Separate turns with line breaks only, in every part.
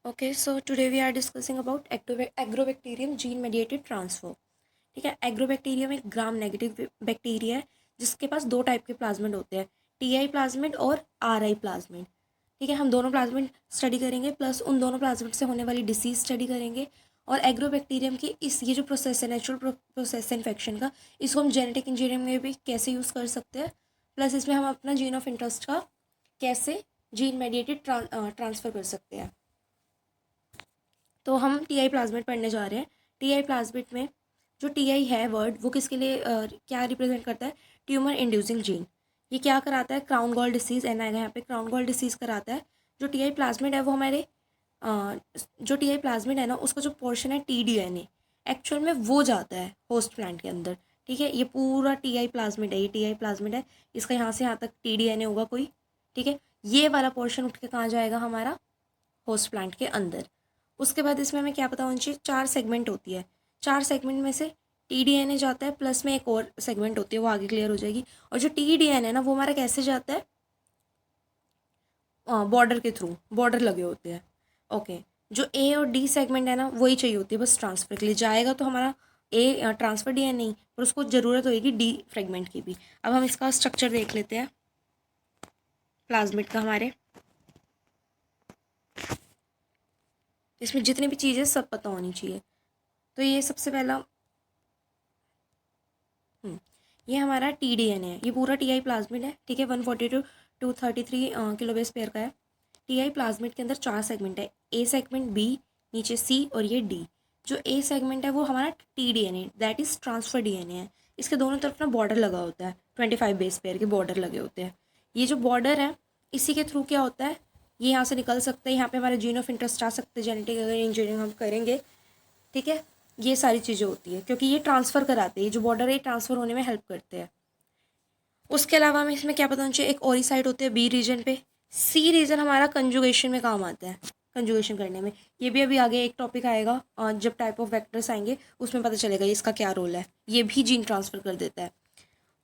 Okay, so today we are discussing about agrobacterium gene mediated transfer. ठीक है, agrobacterium एक gram negative bacteria है जिसके पास दो टाइप के प्लाज्मिड होते हैं, टीआई प्लाज्मिड और आरआई प्लाज्मिड। ठीक है, हम दोनों प्लाज्मिड स्टडी करेंगे, प्लस उन दोनों प्लाज्मिड से होने वाली डिसीज स्टडी करेंगे। और एग्रोबैक्टीरियम की ये जो प्रोसेस है, नेचुरल प्रोसेस है इन्फेक्शन का, इसको हम जेनेटिक इंजीनियरिंग में भी कैसे यूज़ कर सकते हैं, प्लस इसमें हम अपना जीन ऑफ इंटरेस्ट का कैसे जीन मेडिएटेड ट्रांसफ़र कर सकते हैं। तो हम टीआई प्लाज्मिड पढ़ने जा रहे हैं। टीआई प्लाज्मिड में जो टीआई है वर्ड, वो किसके लिए क्या रिप्रेजेंट करता है? Tumour inducing gene. ये क्या कराता है? क्राउन गॉल डिसीज़, एन आएगा यहाँ पे, क्राउन गॉल डिसीज़ कराता है। जो टीआई प्लाज्मिड है वो हमारे जो टीआई प्लाज्मिड है ना, उसका जो पोर्शन है टीडीएनए, एक्चुअल में वो जाता है होस्ट प्लांट के अंदर। ठीक है, ये पूरा टीआई प्लाज्मिड है, ये टीआई प्लाज्मिड है, इसका यहाँ से यहाँ तक टीडीएनए होगा कोई। ठीक है, ये वाला पोर्शन उठ के कहाँ जाएगा? हमारा होस्ट प्लांट के अंदर। उसके बाद इसमें हमें क्या पता होना चाहिए? 4 सेगमेंट होती है, 4 सेगमेंट में से टीडीएनए जाता है, प्लस में एक और सेगमेंट होती है, वो आगे क्लियर हो जाएगी। और जो टीडीएनए है ना, वो हमारा कैसे जाता है? बॉर्डर के थ्रू, बॉर्डर लगे होते हैं। ओके, जो ए और डी सेगमेंट है ना, वही चाहिए होती है बस ट्रांसफर के लिए। जाएगा तो हमारा ए ट्रांसफर डीएनए नहीं, पर उसको ज़रूरत होगी डी फ्रेगमेंट की भी। अब हम इसका स्ट्रक्चर देख लेते हैं प्लाज्मिड का। हमारे इसमें जितनी भी चीज़ें सब पता होनी चाहिए। तो ये सबसे पहला ये हमारा टीडीएनए है, ये पूरा टीआई प्लाज्मिड है। ठीक है, 142 टू 233 किलो बेस पेयर का है। टीआई प्लाज्मिड के अंदर 4 सेगमेंट है, ए सेगमेंट, बी, नीचे सी और ये डी। जो ए सेगमेंट है वो हमारा T-DNA, that is transfer DNA है। इसके दोनों तरफ ना बॉर्डर लगा होता है, 25 बेस पेयर के बॉर्डर लगे होते हैं। ये जो बॉर्डर है, इसी के थ्रू क्या होता है, ये यहाँ से निकल सकते हैं, यहाँ पे हमारे जीन ऑफ इंटरेस्ट आ सकते हैं, जेनेटिक अगर इंजीनियरिंग हम करेंगे। ठीक है, ये सारी चीज़ें होती है क्योंकि ये ट्रांसफ़र कराते हैं, जो बॉर्डर है ट्रांसफ़र होने में हेल्प करते हैं। उसके अलावा हमें इसमें क्या पता होना चाहिए? एक और ही साइट होती है बी रीजन पे। सी रीजन हमारा कंजुगेशन में काम आता है, कंजुगेशन करने में। ये भी अभी आगे एक टॉपिक आएगा जब टाइप ऑफ वेक्टर्स आएंगे, उसमें पता चलेगा इसका क्या रोल है। ये भी जीन ट्रांसफ़र कर देता है।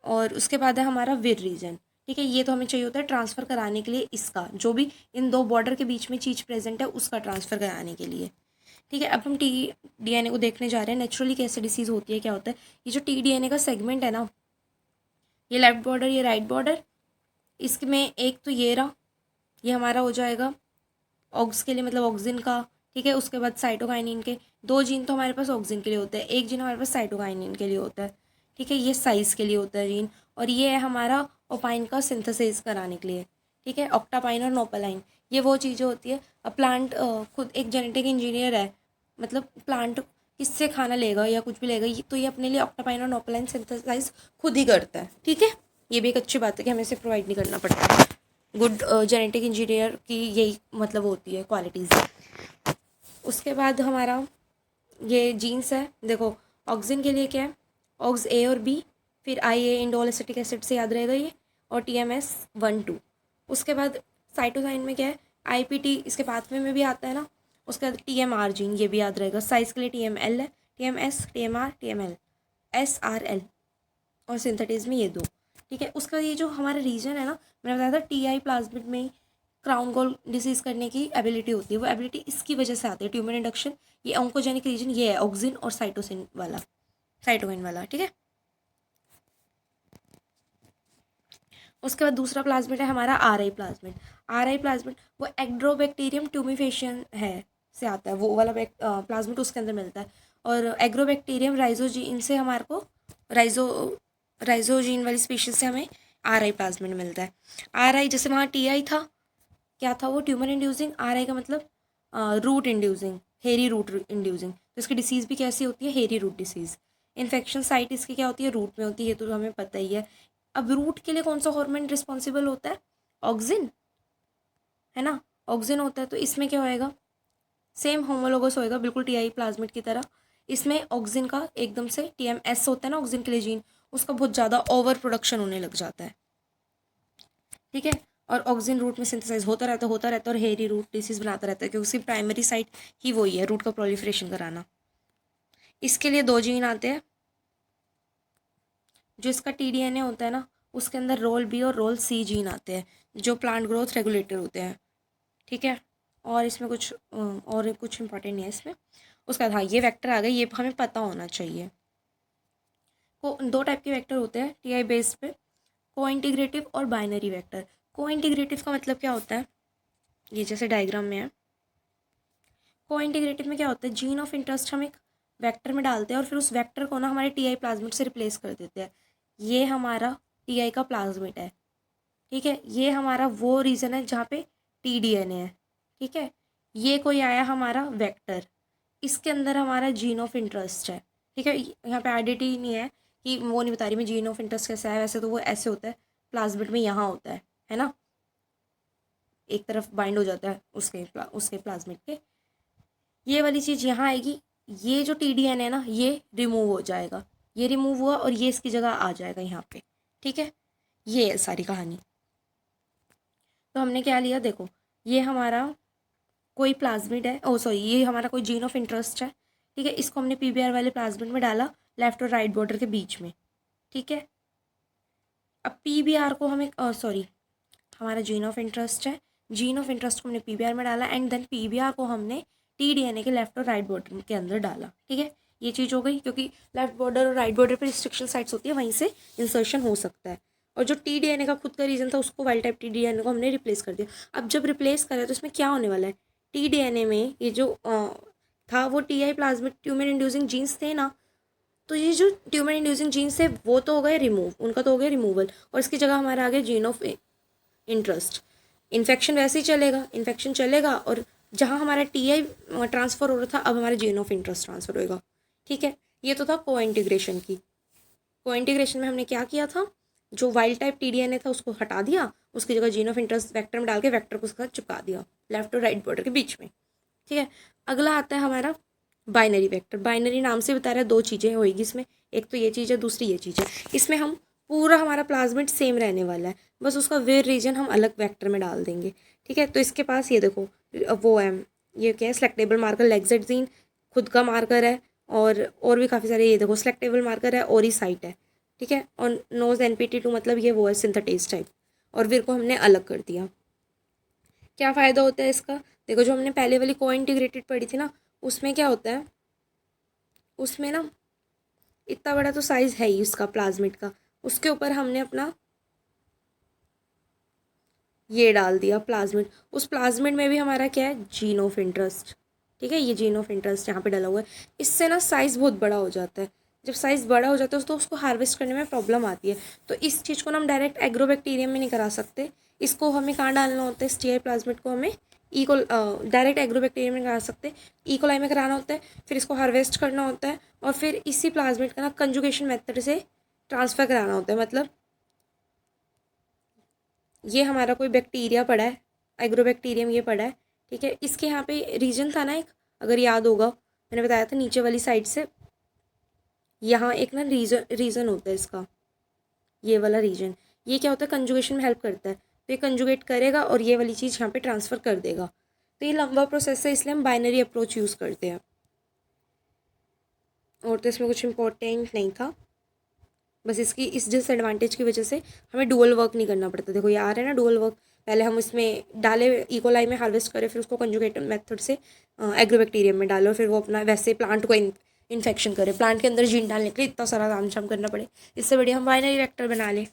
और उसके बाद है हमारा विर रीजन। ठीक है, ये तो हमें चाहिए होता है ट्रांसफ़र कराने के लिए, इसका जो भी इन दो बॉर्डर के बीच में चीज़ प्रेजेंट है उसका ट्रांसफ़र कराने के लिए। ठीक है, अब हम टीडीएनए को देखने जा रहे हैं, नेचुरली कैसे डिसीज़ होती है, क्या होता है। ये जो टीडीएनए का सेगमेंट है ना, ये लेफ्ट बॉर्डर, ये राइट बॉर्डर, इसमें एक तो ये रहा, ये हमारा हो जाएगा ऑक्स के लिए, मतलब ऑक्सिन का। ठीक है, उसके बाद साइटोकाइनिन के 2 जीन तो हमारे पास ऑक्सिन के लिए होते हैं, एक जीन हमारे पास साइटोकाइनिन के लिए होता है। ठीक है, ये साइज के लिए होता है जीन। और ये है हमारा ओपाइन का सिंथेसिस कराने के लिए। ठीक है, ऑक्टापाइन और नोपालाइन, ये वो चीज़ें होती है। अब प्लांट खुद एक जेनेटिक इंजीनियर है, मतलब प्लांट किससे खाना लेगा या कुछ भी लेगा, तो ये अपने लिए ऑक्टापाइन और नोपालाइन सिंथेसाइज खुद ही करता है। ठीक है, ये भी एक अच्छी बात है कि हमें इसे प्रोवाइड नहीं करना पड़ता। गुड जेनेटिक इंजीनियर की यही मतलब होती है क्वालिटीज़। उसके बाद हमारा ये जीन्स है, देखो ऑक्सिन के लिए क्या है? ऑक्स ए और बी, फिर आई ए इंडोल एसिटिक एसिड से याद रहेगा ये, और टी एम एस 1 2। उसके बाद साइटोसाइन में क्या है? आई पी टी, इसके पाथवे में भी आता है ना। उसके बाद टी एम आर जीन, ये भी याद रहेगा। साइज के लिए टी एम एल है, T M S, T M R, T M L, S R L, और सिंथेटिज में ये 2। ठीक है, उसका ये जो हमारा रीजन है ना, मैंने बताया था टी आई प्लाज्मिड में क्राउन गॉल डिसीज़ करने की एबिलिटी होती है। वो एबिलिटी इसकी वजह से आती है, ट्यूमर इंडक्शन। ये ऑन्कोजेनिक रीजन ये है, ऑक्सिन और साइटोसिन वाला, साइटोकिन वाला। ठीक है, उसके बाद दूसरा प्लाज्मिड है हमारा are I plasmid. Are I plasmid वो एग्रोबैक्टीरियम ट्यूमिफेशियन है से आता है, वो वाला प्लाज्मिड उसके अंदर मिलता है। और एग्रोबैक्टीरियम राइजोजीन से हमारे को राइजोजीन वाली स्पीशीज से हमें आर आई प्लाज्मिड मिलता है। आर आई जैसे वहाँ टी आई था, क्या था वो? Tumour inducing. आर आई का मतलब रूट इंड्यूसिंग, हेरी रूट इंड्यूसिंग। तो इसकी डिसीज़ भी कैसी होती है? हेरी रूट डिसीज़। इन्फेक्शन साइट इसकी क्या होती है? रूट में होती है, ये तो हमें पता ही है। अब रूट के लिए कौन सा हार्मोन रिस्पॉन्सिबल होता है? ऑक्सिन, है ना, ऑक्सिन होता है। तो इसमें क्या होएगा? सेम होमोलोगस होएगा बिल्कुल टीआई प्लाज्मिड की तरह। इसमें ऑक्सिन का एकदम से टीएमएस होता है ना ऑक्सिन के लिए जीन, उसका बहुत ज़्यादा ओवर प्रोडक्शन होने लग जाता है। ठीक है, और ऑक्सिन रूट में सिंथेसाइज होता रहता है और हेरी रूट डिसीज बनाता रहता है, क्योंकि उसकी प्राइमरी साइट ही वही है, रूट का प्रोलिफरेशन कराना। इसके लिए 2 जीन आते हैं। जो इसका टीडीएनए होता है ना, उसके अंदर रोल बी और रोल सी जीन आते हैं, जो प्लांट ग्रोथ रेगुलेटर होते हैं। ठीक है, और इसमें कुछ और कुछ इंपॉर्टेंट नहीं है इसमें। उसके बाद हाँ ये वेक्टर आ गए, ये हमें पता होना चाहिए। को 2 टाइप के वेक्टर होते हैं टीआई बेस पे, को इंटीग्रेटिव और बाइनरी वेक्टर। को इंटीग्रेटिव का मतलब क्या होता है, ये जैसे डायग्राम में है। को इंटीग्रेटिव में क्या होता है, जीन ऑफ इंटरेस्ट हम एक वेक्टर में डालते हैं और फिर उस वेक्टर को ना हमारे टीआई प्लाज्मिड से रिप्लेस कर देते हैं। ये हमारा टीआई का प्लाज्मिड है, ठीक है। ये हमारा वो रीजन है जहाँ पे टीडीएनए है, ठीक है। ये कोई आया हमारा वेक्टर, इसके अंदर हमारा जीन ऑफ इंटरेस्ट है, ठीक है। यहाँ पे आइडेंटिटी नहीं है कि वो नहीं बता रही मैं जीन ऑफ इंटरेस्ट कैसे है, वैसे तो वो ऐसे होता है प्लाज्मिड में, यहाँ होता है ना, एक तरफ बाइंड हो जाता है उसके प्लाज्मिड के। ये वाली चीज़ यहाँ आएगी, ये जो टीडीएन है ना ये रिमूव हो जाएगा, ये रिमूव हुआ और ये इसकी जगह आ जाएगा यहाँ पे, ठीक है। ये है सारी कहानी। तो हमने क्या लिया, देखो ये हमारा कोई प्लाज्मिड है, ओ सॉरी ये हमारा कोई जीन ऑफ इंटरेस्ट है, ठीक है। इसको हमने पीबीआर वाले प्लाज्मिड में डाला लेफ्ट और राइट बॉर्डर के बीच में, ठीक है। अब पीबीआर को हमें सॉरी हमारा जीन ऑफ इंटरेस्ट है, जीन ऑफ इंटरेस्ट को हमने पीबीआर में डाला एंड देन पीबीआर को हमने टीडीएनए के लेफ्ट और राइट बॉर्डर के अंदर डाला, ठीक है। ये चीज़ हो गई, क्योंकि लेफ्ट बॉर्डर और राइट बॉर्डर पर रिस्ट्रिक्शन साइट्स होती है, वहीं से इंसर्शन हो सकता है। और जो टीडीएनए का खुद का रीजन था उसको वाइल्ड टाइप टीडीएनए को हमने रिप्लेस कर दिया। अब जब रिप्लेस करा तो इसमें क्या होने वाला है, टीडीएनए में ये जो था वो Ti plasmid tumour inducing genes थे ना, तो ये जो ट्यूमर इंड्यूसिंग जीन्स थे वो तो हो गए रिमूव, उनका तो हो गया रिमूवल, और इसकी जगह हमारा आ गया जीन ऑफ इंटरेस्ट। इन्फेक्शन वैसे ही चलेगा, इन्फेक्शन चलेगा और जहाँ हमारा टीआई ट्रांसफ़र हो रहा था अब हमारा जीन ऑफ इंटरेस्ट ट्रांसफ़र होएगा, ठीक है। ये तो था को इंटीग्रेशन की। को इंटीग्रेशन में हमने क्या किया था, जो वाइल्ड टाइप टीडीएनए था उसको हटा दिया, उसकी जगह जीन ऑफ इंटरेस्ट वेक्टर में डाल के वेक्टर को उसका चिपका दिया लेफ्ट और राइट बॉर्डर के बीच में, ठीक है। अगला आता है हमारा बाइनरी वेक्टर। बाइनरी नाम से बता रहा है 2 चीज़ें होएगी इसमें, एक तो ये चीज़ है, दूसरी ये चीज़ है। इसमें हम पूरा हमारा प्लाज्मिड सेम रहने वाला है, बस उसका वेर रीजन हम अलग वेक्टर में डाल देंगे, ठीक है। तो इसके पास ये देखो वो है, ये क्या है, सेलेक्टेबल मार्कर लेक्सेटजीन खुद का मार्कर है, और भी काफ़ी सारे, ये देखो सेलेक्टेबल मार्कर है और ही साइट है, ठीक है। और नोज NPT2 मतलब ये वो है सिंथेटेज टाइप, और विर को हमने अलग कर दिया। क्या फ़ायदा होता है इसका, देखो जो हमने पहले वाली को इंटीग्रेटेड पढ़ी थी ना, उसमें क्या होता है, उसमें ना इतना बड़ा तो साइज़ है ही उसका प्लाज्मिड का, उसके ऊपर हमने अपना ये डाल दिया प्लाज्मिड, उस प्लाज्मिड में भी हमारा क्या है, जीन ऑफ इंटरेस्ट, ठीक है। ये जीन ऑफ इंटरेस्ट यहाँ पे डाला हुआ है। इससे ना साइज़ बहुत बड़ा हो जाता है, जब साइज़ बड़ा हो जाता है तो उसको हार्वेस्ट करने में प्रॉब्लम आती है। तो इस चीज़ को ना हम डायरेक्ट एग्रोबैक्टीरियम में नहीं करा सकते, इसको हमें कहाँ डालना होता है, इस टीआई प्लाज्मिड को हमें डायरेक्ट एग्रोबैक्टीरियम में करा सकते, इकोलाई में कराना होता है, फिर इसको हार्वेस्ट करना होता है और फिर इसी प्लाज्मिड का ना कंजुगेशन मेथड से ट्रांसफ़र कराना होता है। मतलब ये हमारा कोई बैक्टीरिया पड़ा है, एग्रोबैक्टीरियम ये पड़ा है, ठीक है। इसके यहाँ पे रीजन था ना एक, अगर याद होगा मैंने बताया था नीचे वाली साइड से, यहाँ एक ना रीजन होता है इसका, ये वाला रीजन, ये क्या होता है कंजुगेशन में हेल्प करता है, तो ये कंजुगेट करेगा और ये वाली चीज़ यहाँ पे ट्रांसफ़र कर देगा। तो ये लंबा प्रोसेस है, इसलिए हम बाइनरी अप्रोच यूज़ करते हैं। और तो इसमें कुछ इंपॉर्टेंट नहीं था, बस इसकी इस डिसएडवांटेज की वजह से हमें डुअल वर्क नहीं करना पड़ता। देखो ये आ रहा है ना डुअल वर्क, पहले हम इसमें डाले इकोलाई में हार्वेस्ट करें, फिर उसको कंजुगेट मेथड से एग्रोबैक्टीरियम में डालो, फिर वो अपना वैसे प्लांट को इन्फेक्शन करे, प्लांट के अंदर जीन डालने के लिए इतना सारा काम शाम करना पड़े, इससे बढ़िया हम बाइनरी वेक्टर बना लें,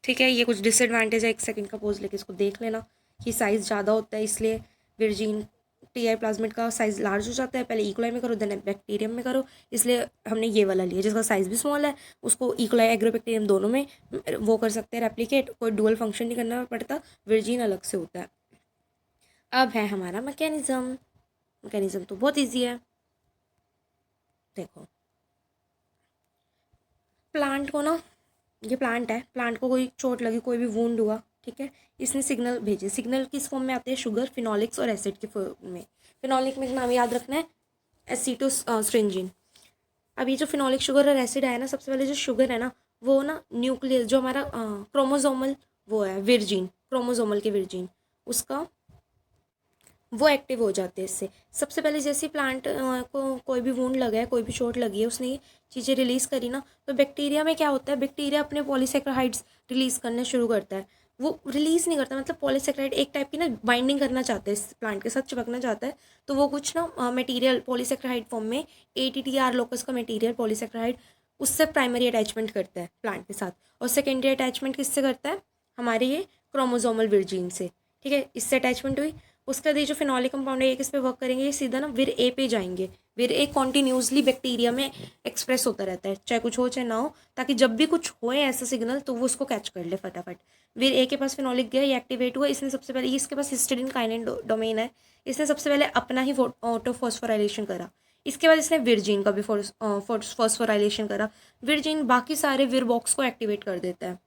ठीक है। ये कुछ डिसएडवांटेज है, 1 सेकंड का पोज लेके इसको देख लेना कि साइज़ ज़्यादा होता है, इसलिए विरजीन टीआई प्लाज्मिड का साइज़ लार्ज हो जाता है, पहले इकोलाई में करो देन बैक्टीरियम में करो, इसलिए हमने ये वाला लिया जिसका साइज़ भी स्मॉल है, उसको इकोलाई एग्रोबैक्टीरियम दोनों में वो कर सकते हैं रेप्लिकेट, कोई डुअल फंक्शन नहीं करना पड़ता, विरजीन अलग से होता है। अब है हमारा मैकेनिज़्म तो बहुत ईजी है। देखो प्लांट को ना, ये प्लांट है, प्लांट को कोई चोट लगी, कोई भी वुंड हुआ, ठीक है, इसने सिग्नल भेजे, सिग्नल किस फॉर्म में आते हैं, शुगर, फिनॉलिक्स और एसिड के फॉर्म में। फिनॉलिक में नाम याद रखना है, एसिटोस्ट्रिंजिन। अब ये जो फिनॉलिक शुगर और एसिड है ना, सबसे पहले जो शुगर है ना वो ना न्यूक्लियस जो हमारा क्रोमोजोमल वो है विरजीन, क्रोमोजोमल के विरजीन, उसका वो एक्टिव हो जाते हैं इससे। सबसे पहले जैसे प्लांट को कोई भी वुंड लगा है, कोई भी चोट लगी है, उसने ये चीज़ें रिलीज़ करी ना, तो बैक्टीरिया में क्या होता है, बैक्टीरिया अपने पॉलीसैकेराइड्स रिलीज़ करने शुरू करता है। वो रिलीज़ नहीं करता, मतलब पॉलीसेक्राइड एक टाइप की ना बाइंडिंग करना चाहता है, इस प्लांट के साथ चिपकना चाहता है, तो वो कुछ ना मटेरियल पॉलीसेक्राइड फॉर्म में ATTR लोकस का मटेरियल पॉलीसेक्राइड उससे प्राइमरी अटैचमेंट करता है प्लांट के साथ, और सेकेंडरी अटैचमेंट किससे करता है, हमारे ये क्रोमोजोमल विरजीन से, ठीक है, इससे अटैचमेंट हुई। उसके बाद ये जो फिनॉलिक कंपाउंड है ये किस पे वर्क करेंगे, ये सीधा ना विर ए पे जाएंगे। विर ए कॉन्टिन्यूसली बैक्टीरिया में एक्सप्रेस होता रहता है, चाहे कुछ हो चाहे ना हो, ताकि जब भी कुछ होए ऐसा सिग्नल तो वो उसको कैच कर ले फटाफट। विर ए के पास फिनॉलिक गया, ये एक्टिवेट हुआ, इसने सबसे पहले, इसके पास हिस्टिडीन काइनेन डोमेन है, इसने सबसे पहले अपना ही ऑटोफॉस्फोराइलेशन करा। इसके बाद इसने विरजीन का भी फॉस्फोराइलेशन करा। विरजीन बाकी सारे विर बॉक्स को एक्टिवेट कर देता है।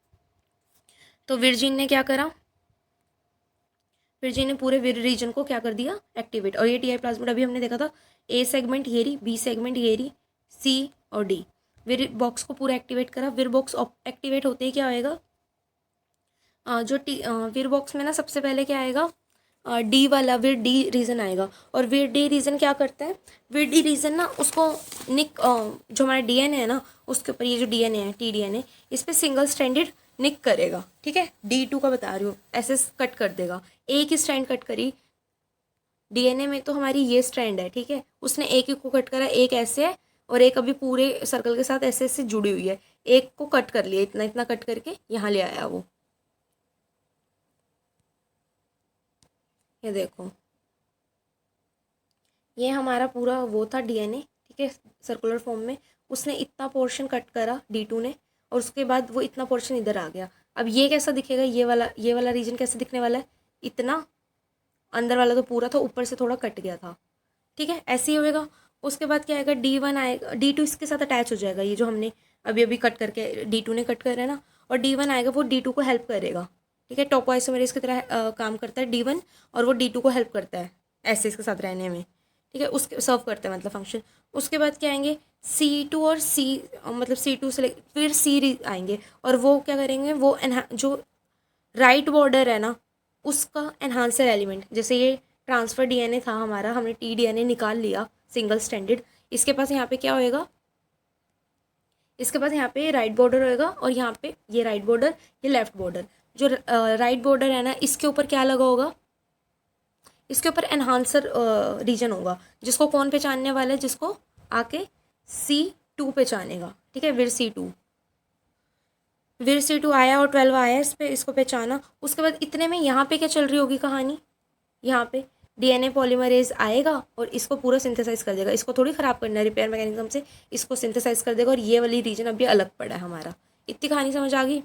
तो विरजीन ने क्या करा, विरजीन ने पूरे विर रीजन को क्या कर दिया, एक्टिवेट। और ये टीआई प्लाज्मिड अभी हमने देखा था, ए सेगमेंट ये रही, बी सेगमेंट ये रही, सी और डी, विर बॉक्स को पूरा एक्टिवेट करा। विर बॉक्स एक्टिवेट होते ही क्या होएगा, विर बॉक्स में ना सबसे पहले क्या आएगा, डी वाला विर डी रीजन आएगा। और विर डी रीजन क्या करता है, विर डी रीजन ना उसको निक जो हमारा डीएनए है ना उसके ऊपर, ये जो डीएनए है टीडीएनए, इस पर सिंगल स्ट्रैंडेड निक करेगा, ठीक है, D2 का बता रही हूँ, ऐसे कट कर देगा। एक ही स्ट्रैंड कट करी, डीएनए में तो हमारी ये स्ट्रैंड है, ठीक है, उसने एक ही को कट करा, एक ऐसे है और एक अभी पूरे सर्कल के साथ ऐसे ऐसे जुड़ी हुई है, एक को कट कर लिया, इतना इतना कट करके यहाँ ले आया वो, ये देखो, ये हमारा पूरा वो था डीएनए, ठीक है, सर्कुलर फॉर्म में, उसने इतना पोर्शन कट करा D2 ने, और उसके बाद वो इतना पोर्शन इधर आ गया। अब ये कैसा दिखेगा, ये वाला रीजन कैसे दिखने वाला है, इतना अंदर वाला तो पूरा था, ऊपर से थोड़ा कट गया था, ठीक है, ऐसे ही होएगा। उसके बाद क्या आएगा, D1 आएगा, D2 इसके साथ अटैच हो जाएगा, ये जो हमने अभी अभी कट करके D2 ने कट करा है ना, और D1 आएगा, वो D2 को हेल्प करेगा, ठीक है, टोपोआइसोमेरेज की तरह काम करता है D1, और वो D2 को हेल्प करता है ऐसे इसके साथ रहने में, ठीक है, उसके सर्व करते हैं मतलब फंक्शन। उसके बाद क्या आएंगे, C2 और C, मतलब C2 से फिर C आएंगे, और वो क्या करेंगे, वो जो राइट बॉर्डर है ना उसका एनहांसर एलिमेंट, जैसे ये ट्रांसफर डीएनए था हमारा, हमने TDNA निकाल लिया सिंगल स्टैंडर्ड, इसके पास यहाँ पे क्या होएगा, इसके पास यहाँ पे राइट बॉर्डर होएगा, और यहाँ पे ये राइट बॉर्डर, ये लेफ्ट बॉर्डर। जो राइट बॉर्डर है ना इसके ऊपर क्या लगा होगा, इसके ऊपर एनहांसर रीजन होगा, जिसको कौन पहचानने वाला है, जिसको आके C2 पहचानेगा, ठीक है, विर C2 आया और 12 आया इस पे, इसको पहचाना। उसके बाद इतने में यहाँ पे क्या चल रही होगी कहानी, यहाँ पे डीएनए पॉलीमरेज आएगा और इसको पूरा सिंथेसाइज कर देगा, इसको थोड़ी ख़राब करना है रिपेयर मैकेनिज्म से, इसको सिंथेसाइज कर देगा, और ये वाली रीजन अभी अलग पड़ा है हमारा। इतनी कहानी समझ आ गई,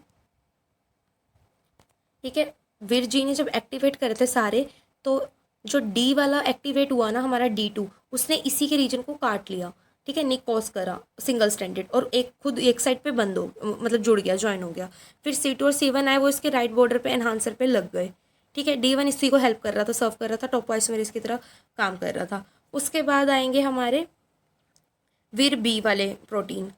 ठीक है। विरजी ने जब एक्टिवेट करे थे सारे, तो जो डी वाला एक्टिवेट हुआ ना हमारा D2, उसने इसी के रीजन को काट लिया, ठीक है, निक कॉज करा सिंगल स्टैंडर्ड, और एक खुद एक साइड पे बंद हो, मतलब जुड़ गया, ज्वाइन हो गया। फिर C2 और C1 आए, वो इसके राइट बॉर्डर पे एनहांसर पे लग गए, ठीक है। D1 इसी को हेल्प कर रहा था, सर्व कर रहा था, टोपोआइसोमेरेज की तरह काम कर रहा था। उसके बाद आएंगे हमारे विर बी वाले प्रोटीन,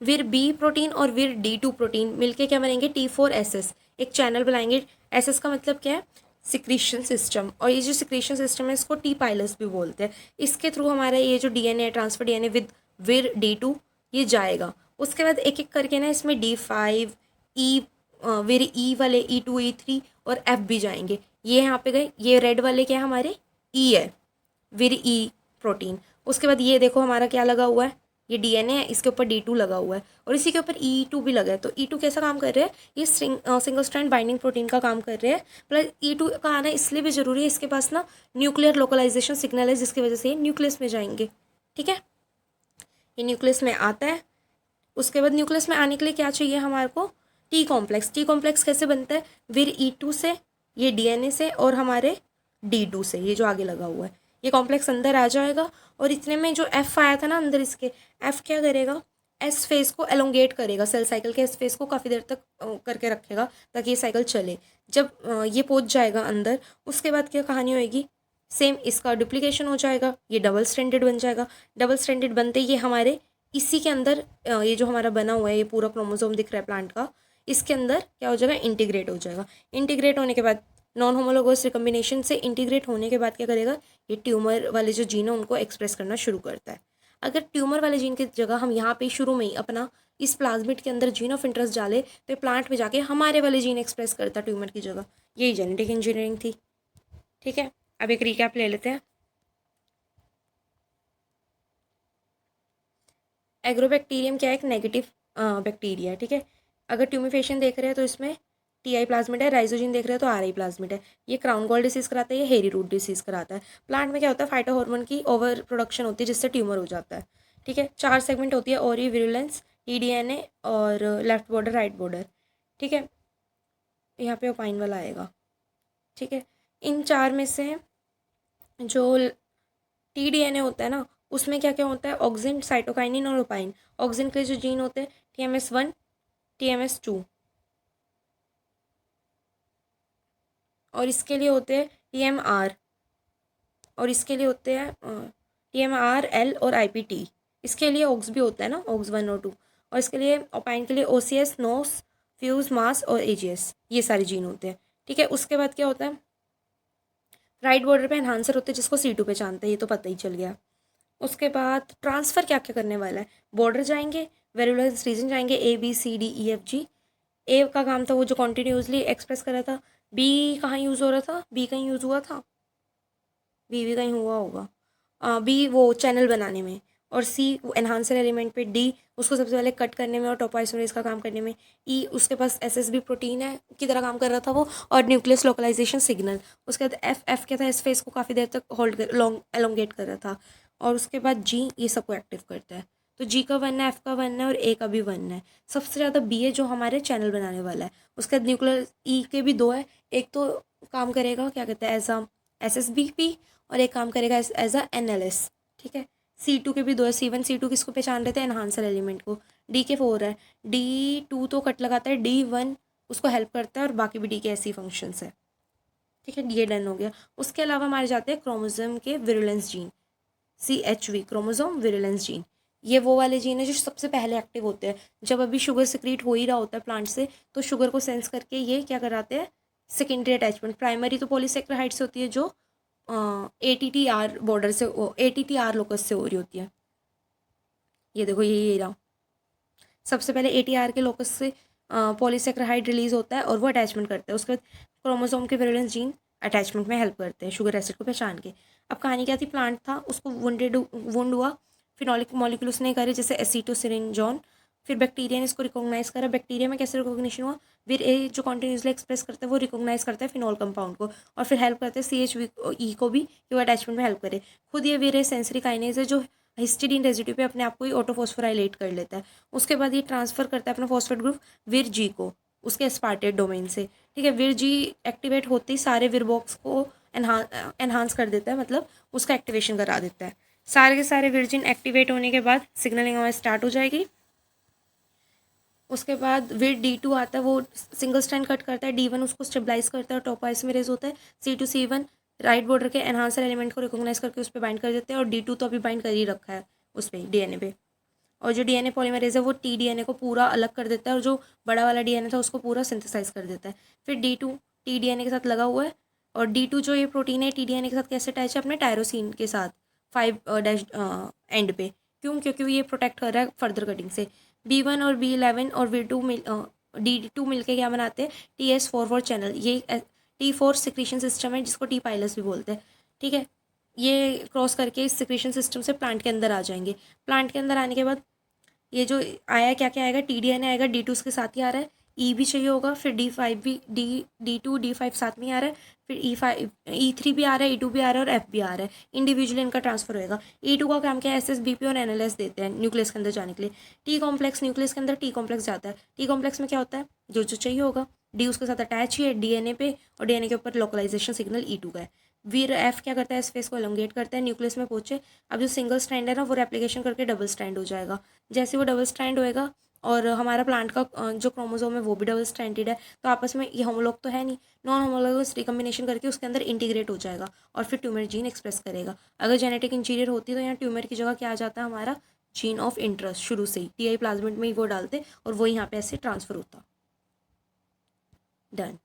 विर बी प्रोटीन और विर D2 प्रोटीन मिलके क्या बनेंगे, T4SS, एक चैनल बनाएंगे। SS का मतलब क्या है, सिक्रीशन सिस्टम, और ये जो सिक्रीशन सिस्टम है इसको T पाइलस भी बोलते हैं। इसके थ्रू हमारा ये जो डीएनए ट्रांसफर डीएनए विद विर D2 ये जाएगा। उसके बाद एक एक करके ना इसमें D5 E, विर E वाले E2 E3 और F भी जाएंगे। ये यहाँ पे गए, ये रेड वाले क्या है हमारे E है, विर E प्रोटीन। उसके बाद ये देखो हमारा क्या लगा हुआ है, ये डीएनए है, इसके ऊपर D2 लगा हुआ है, और इसी के ऊपर E2 भी लगा है। तो E2 कैसा काम कर रहे हैं, ये सिंगल स्ट्रैंड बाइंडिंग प्रोटीन का काम कर रहे हैं। प्लस E2 का आना इसलिए भी जरूरी है, इसके पास ना न्यूक्लियर लोकलाइजेशन सिग्नल है, जिसकी वजह से ये न्यूक्लियस में जाएंगे, ठीक है, ये न्यूक्लियस में आता है। उसके बाद न्यूक्लियस में आने के लिए क्या चाहिए हमारे को, टी कॉम्प्लेक्स। टी कॉम्प्लेक्स कैसे बनता है, विर E2 से, ये डीएनए से, और हमारे D2 से, ये जो आगे लगा हुआ है, ये कॉम्प्लेक्स अंदर आ जाएगा। और इतने में जो F आया था ना अंदर, इसके F क्या करेगा, एस फेज को एलोंगेट करेगा, सेल साइकिल के एस फेज को काफ़ी देर तक करके रखेगा ताकि ये साइकिल चले। जब ये पहुंच जाएगा अंदर, उसके बाद क्या कहानी होएगी, सेम इसका डुप्लीकेशन हो जाएगा, ये डबल स्ट्रैंडेड बन जाएगा। डबल स्ट्रैंडेड बनते ये हमारे इसी के अंदर ये जो हमारा बना हुआ है, ये पूरा क्रोमोसोम दिख रहा है प्लांट का, इसके अंदर क्या हो जाएगा, इंटीग्रेट हो जाएगा। इंटीग्रेट होने के बाद नॉन होमोलोगस रिकम्बिनेशन से इंटीग्रेट होने के बाद क्या करेगा, ये ट्यूमर वाले जो जीन है उनको एक्सप्रेस करना शुरू करता है। अगर ट्यूमर वाले जीन की जगह हम यहाँ पे शुरू में ही अपना इस प्लाज्मिड के अंदर जीन ऑफ इंटरेस्ट डाले तो प्लांट में जाके हमारे वाले जीन एक्सप्रेस करता ट्यूमर की जगह। यही जेनेटिक इंजीनियरिंग थी। ठीक है, अब एक रिकैप ले लेते हैं। एग्रोबैक्टीरियम क्या है? एक नेगेटिव बैक्टीरिया है। ठीक है, अगर ट्यूमिफेशन देख रहे हैं तो इसमें टीआई प्लाज्मिड है, राइजोजिन देख रहे हैं तो आरआई प्लाज्मिड है। ये क्राउन गॉल डिसीज कराता है, ये हेरी रूट डिसीज कराता है। प्लांट में क्या होता है? फाइटो हार्मोन की ओवर प्रोडक्शन होती है जिससे ट्यूमर हो जाता है। ठीक है, 4 सेगमेंट होती है, ओरी, विरुलेंस, टीडीएनए और लेफ्ट बॉर्डर, राइट बॉर्डर। ठीक है, यहाँ पे ओपाइन वाला आएगा। ठीक है, इन 4 में से जो टीडीएनए होता है ना, उसमें क्या क्या होता है? ऑक्सिन, साइटोकाइनिन और ओपाइन। ऑक्सिन के जो जीन होते हैं TMS1, TMS2, और इसके लिए होते हैं TMR, और इसके लिए होते हैं TMRL और IPT। इसके लिए ऑक्स भी होता है ना, ऑक्स 1 और 2। और इसके लिए ओपाइन के लिए OCS, नोस, फ्यूज, मास और AGS, ये सारे जीन होते हैं। ठीक है, उसके बाद क्या होता है? राइट बॉर्डर पे एनहांसर होते हैं जिसको C2 पे जानते हैं, ये तो पता ही चल गया। उसके बाद ट्रांसफ़र क्या क्या करने वाला है? बॉर्डर जाएंगे, वेरुलेंस रीजन जाएंगे, ABCDEFG। ए का काम था वो जो कॉन्टिन्यूसली एक्सप्रेस कर रहा था। बी कहाँ यूज़ हो रहा था? बी कहीं यूज़ हुआ था? बी भी कहीं हुआ होगा। बी वो चैनल बनाने में, और सी एनहांसर एलिमेंट पे, डी उसको सबसे पहले कट करने में और टोपोआइसोमेरेज का काम करने में, ई उसके पास SSB प्रोटीन है की तरह काम कर रहा था वो, और न्यूक्लियस लोकलाइजेशन सिग्नल। उसके बाद एफ क्या था? एस फेस को काफ़ी देर तक होल्ड लॉन्ग एलोंगेट कर रहा था। और उसके बाद जी ये सबको एक्टिव करता है। तो जी का 1 है, एफ का 1 है और ए का भी 1 है। सबसे ज़्यादा बी है जो हमारे चैनल बनाने वाला है। उसके बाद न्यूक्लियर ई के भी 2 है। एक तो काम करेगा क्या कहते हैं एज अ SSBP, और एक काम करेगा एज अ NLS। ठीक है, C2 के भी 2 है। C1 C2 किसको पहचान रहे थे? एनहांसर एलिमेंट को। डी के 4 है। D2 तो कट लगाता है, D1 उसको हेल्प करता है, और बाकी भी डी के ऐसी फंक्शंस है। ठीक है, ये डन हो गया। उसके अलावा हमारे जाते हैं क्रोमोसोम के virulence gene, CHV, chromosome virulence gene. ये वो वाले जीन है जो सबसे पहले एक्टिव होते हैं। जब अभी शुगर सिक्रीट हो ही रहा होता है प्लांट से, तो शुगर को सेंस करके ये क्या कराते हैं? Secondary attachment. प्राइमरी तो पॉलीसेक्राइड से होती है जो ATTR बॉर्डर से, ATTR लोकस से हो रही होती है। ये देखो ये रहा। सबसे पहले ATR के लोकस से पॉलीसेक्राइड रिलीज होता है और वो अटैचमेंट करता है। उसके बाद क्रोमोसोम के विरुलेंस जीन अटैचमेंट में हेल्प करते हैं शुगर एसिड को पहचान के। अब कहानी क्या थी? प्लांट था, उसको वुंड हुआ, फिनोलिक मॉलिक्यूल उसने करे जैसे एसीटोसिरिनजॉन। फिर बैक्टीरिया ने इसको रिकॉग्नाइज करा। बैक्टीरिया में कैसे रिकॉग्निशन हुआ? फिर ए जो कॉन्टिन्यूसली एक्सप्रेस करता है वो रिकॉग्नाइज करता है फिनॉल कंपाउंड को, और फिर हेल्प करते हैं CHV को भी कि वो अटैचमेंट में हेल्प करे। खुद ये वीर सेंसरी काइनेज है जो हिस्टिडीन रेजिड्यू पे अपने आप को ही ऑटोफॉस्फोराइलेट कर लेता है। उसके बाद ये ट्रांसफ़र करता है अपना फॉस्फेट ग्रुप विर जी को उसके एस्पार्टेट डोमेन से। ठीक है, विर जी एक्टिवेट होते ही सारे विर बॉक्स को एनहांस कर देता है, मतलब उसका एक्टिवेशन करा देता है। सारे के सारे विरजिन एक्टिवेट होने के बाद सिग्नलिंग हमारी स्टार्ट हो जाएगी। उसके बाद विर D2 आता है, वो सिंगल स्ट्रैंड कट करता है। D1 उसको स्टेबलाइज करता है और टोपोआइसोमेरेज होता है। C2 C1 राइट बॉर्डर के एनहांसर एलिमेंट को रिकॉग्नाइज करके उस पर बाइंड कर देते हैं, और D2 तो अभी बाइंड कर ही रखा है उस पर DNA पे। और जो DNA पॉलीमरेज है वो TDNA को पूरा अलग कर देता है, और जो बड़ा वाला DNA था उसको पूरा सिंथेसाइज कर देता है। फिर D2 TDNA के साथ लगा हुआ है, और D2 जो ये प्रोटीन है TDNA के साथ कैसे अटैच है? अपने टायरोसिन के साथ 5' एंड पे। क्यों? क्योंकि ये प्रोटेक्ट कर रहा है फर्दर कटिंग से। B1 और B11 और D2 मिलके क्या बनाते हैं? TS44 channel. ये T4 सिक्रीशन सिस्टम है जिसको T पाइलस भी बोलते हैं। ठीक है, ये क्रॉस करके इस सिक्रीशन सिस्टम से प्लांट के अंदर आ जाएंगे। प्लांट के अंदर आने के बाद ये जो आया क्या क्या आएगा? TDNA आएगा, D2 उसके साथ ही आ रहा है, E भी चाहिए होगा, फिर D5 भी, D2 D5 साथ में आ रहा है, फिर E5 E3 भी आ रहा है, E2 भी आ रहा है, और F भी आ रहा है। इंडिविजुअली इनका ट्रांसफर होएगा। E2 का काम क्या है? SSBP और NLS देते हैं न्यूक्लियस के अंदर जाने के लिए। T कॉम्प्लेक्स न्यूक्लियस के अंदर T कॉम्प्लेक्स जाता है। T कॉम्प्लेक्स में क्या होता है? जो जो चाहिए होगा। D उसके साथ अटैच ही है DNA पे, और DNA के ऊपर लोकलाइजेशन सिग्नल E2 का है। वीर F क्या करता है? स्पेस को एलोंगेट करता है, न्यूक्लियस में पहुंचे। अब जो सिंगल स्ट्रैंड है ना वो रेप्लिकेशन करके डबल स्ट्रैंड हो जाएगा। जैसे वो डबल स्ट्रैंड होएगा, और हमारा प्लांट का जो क्रोमोसोम है वो भी डबल स्ट्रैंडेड है, तो आपस में ये होमोलॉग तो है नहीं, नॉन होमोलॉगस रिकम्बिनेशन करके उसके अंदर इंटीग्रेट हो जाएगा, और फिर ट्यूमर जीन एक्सप्रेस करेगा। अगर जेनेटिक इंजीनियर होती तो यहाँ ट्यूमर की जगह क्या आ जाता है? हमारा जीन ऑफ इंटरेस्ट शुरू से ही TI प्लाज्मिड में ही वो डालते, और वो यहाँ पे ऐसे ट्रांसफर होता। डन।